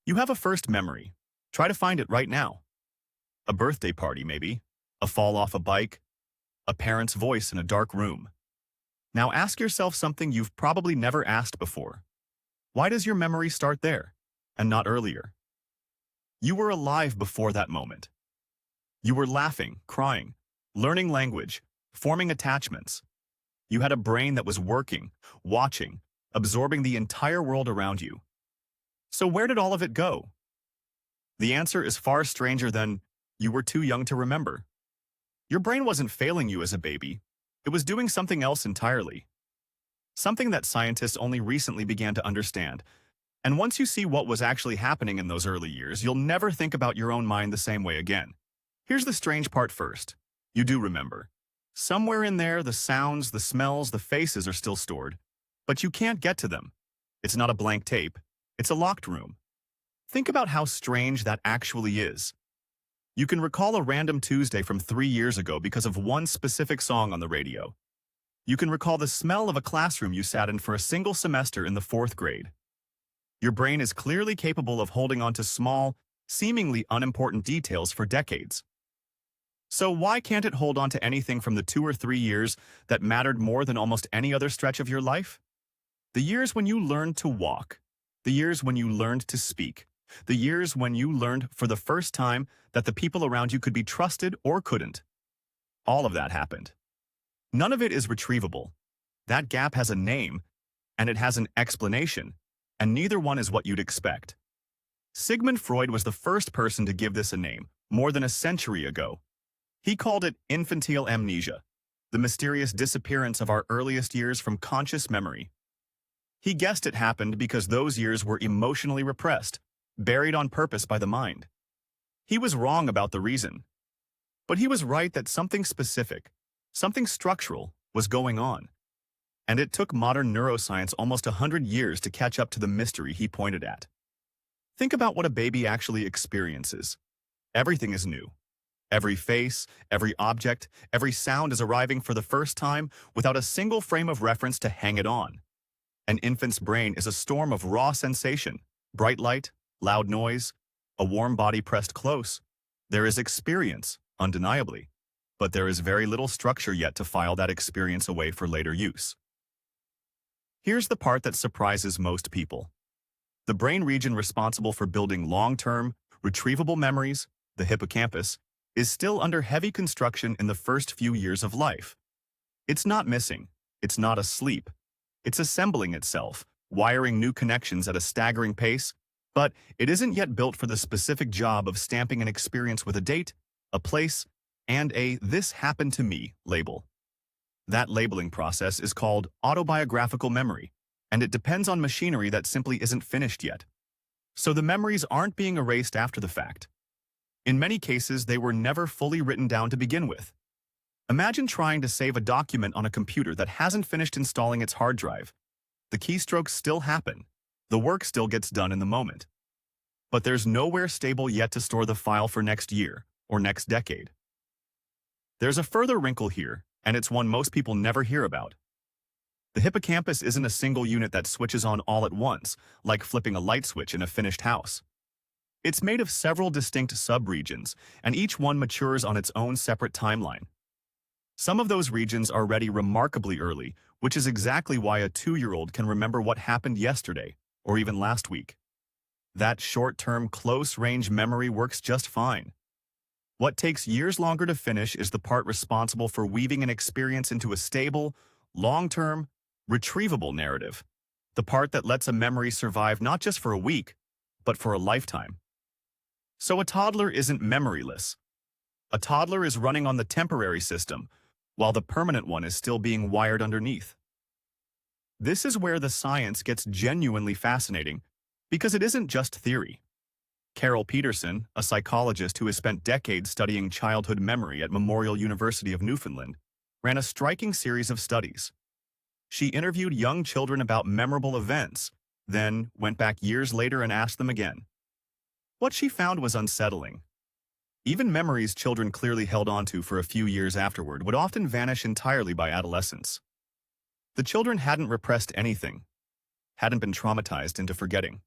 You have a first memory. Try to find it right now. A birthday party, maybe. A fall off a bike. A parent's voice in a dark room. Now ask yourself something you've probably never asked before. Why does your memory start there, and not earlier? You were alive before that moment. You were laughing, crying, learning language, forming attachments. You had a brain that was working, watching, absorbing the entire world around you. So where did all of it go? The answer is far stranger than you were too young to remember. Your brain wasn't failing you as a baby. It was doing something else entirely. Something that scientists only recently began to understand. And once you see what was actually happening in those early years, you'll never think about your own mind the same way again. Here's the strange part first. You do remember. Somewhere in there, the sounds, the smells, the faces are still stored. But you can't get to them. It's not a blank tape. It's a locked room. Think about how strange that actually is. You can recall a random Tuesday from 3 years ago because of one specific song on the radio. You can recall the smell of a classroom you sat in for a single semester in the 4th grade. Your brain is clearly capable of holding on to small, seemingly unimportant details for decades. So why can't it hold on to anything from the 2 or 3 years that mattered more than almost any other stretch of your life? The years when you learned to walk, the years when you learned to speak, the years when you learned for the first time that the people around you could be trusted or couldn't. All of that happened. None of it is retrievable. That gap has a name, and it has an explanation, and neither one is what you'd expect. Sigmund Freud was the first person to give this a name, more than a century ago. He called it infantile amnesia, the mysterious disappearance of our earliest years from conscious memory. He guessed it happened because those years were emotionally repressed, buried on purpose by the mind. He was wrong about the reason. But he was right that something specific, something structural, was going on. And it took modern neuroscience almost 100 years to catch up to the mystery he pointed at. Think about what a baby actually experiences. Everything is new. Every face, every object, every sound is arriving for the first time without a single frame of reference to hang it on. An infant's brain is a storm of raw sensation, bright light, loud noise, a warm body pressed close. There is experience, undeniably, but there is very little structure yet to file that experience away for later use. Here's the part that surprises most people. The brain region responsible for building long-term, retrievable memories, the hippocampus, is still under heavy construction in the first few years of life. It's not missing. It's not asleep. It's assembling itself, wiring new connections at a staggering pace, but it isn't yet built for the specific job of stamping an experience with a date, a place, and a "this happened to me" label. That labeling process is called autobiographical memory, and it depends on machinery that simply isn't finished yet. So the memories aren't being erased after the fact. In many cases, they were never fully written down to begin with. Imagine trying to save a document on a computer that hasn't finished installing its hard drive. The keystrokes still happen. The work still gets done in the moment. But there's nowhere stable yet to store the file for next year or next decade. There's a further wrinkle here, and it's one most people never hear about. The hippocampus isn't a single unit that switches on all at once, like flipping a light switch in a finished house. It's made of several distinct subregions, and each one matures on its own separate timeline. Some of those regions are ready remarkably early, which is exactly why a 2-year-old can remember what happened yesterday, or even last week. That short-term, close-range memory works just fine. What takes years longer to finish is the part responsible for weaving an experience into a stable, long-term, retrievable narrative. The part that lets a memory survive not just for a week, but for a lifetime. So a toddler isn't memoryless. A toddler is running on the temporary system, while the permanent one is still being wired underneath. This is where the science gets genuinely fascinating, because it isn't just theory. Carole Peterson, a psychologist who has spent decades studying childhood memory at Memorial University of Newfoundland, ran a striking series of studies. She interviewed young children about memorable events, then went back years later and asked them again. What she found was unsettling. Even memories children clearly held onto for a few years afterward would often vanish entirely by adolescence. The children hadn't repressed anything, hadn't been traumatized into forgetting.